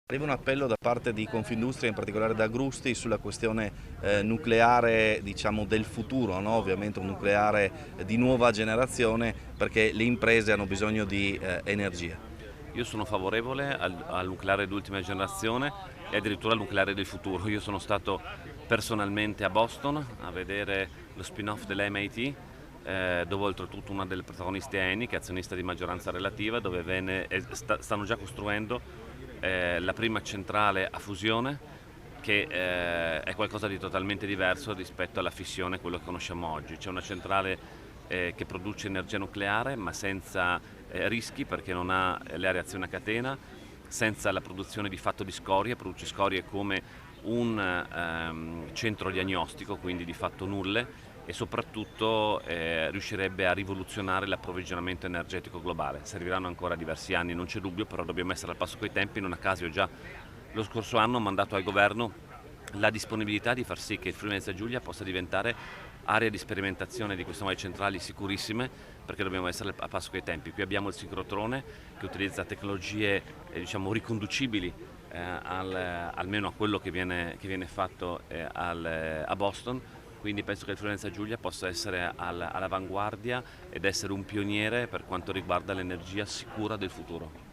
Arriva un appello da parte di Confindustria, in particolare da Agrusti, sulla questione nucleare, diciamo, del futuro, no? Ovviamente un nucleare di nuova generazione, perché le imprese hanno bisogno di energia. Io sono favorevole al nucleare d'ultima generazione e addirittura al nucleare del futuro. Io sono stato personalmente a Boston a vedere lo spin-off dell'MIT, dove oltretutto una delle protagoniste è Eni, che è azionista di maggioranza relativa, dove stanno già costruendo la prima centrale a fusione, che è qualcosa di totalmente diverso rispetto alla fissione, quello che conosciamo oggi. C'è una centrale che produce energia nucleare ma senza rischi, perché non ha le reazioni a catena, senza la produzione di fatto di scorie, produce scorie come un centro diagnostico, quindi di fatto nulle, e soprattutto riuscirebbe a rivoluzionare l'approvvigionamento energetico globale. Serviranno ancora diversi anni, non c'è dubbio, però dobbiamo essere al passo coi tempi. Non a caso io già lo scorso anno ho mandato al governo la disponibilità di far sì che il Friuli Venezia Giulia possa diventare area di sperimentazione di queste nuove centrali sicurissime, perché dobbiamo essere a passo coi tempi. Qui abbiamo il sincrotrone che utilizza tecnologie diciamo riconducibili almeno a quello che viene fatto a Boston, quindi penso che il Friuli Venezia Giulia possa essere all'avanguardia ed essere un pioniere per quanto riguarda l'energia sicura del futuro.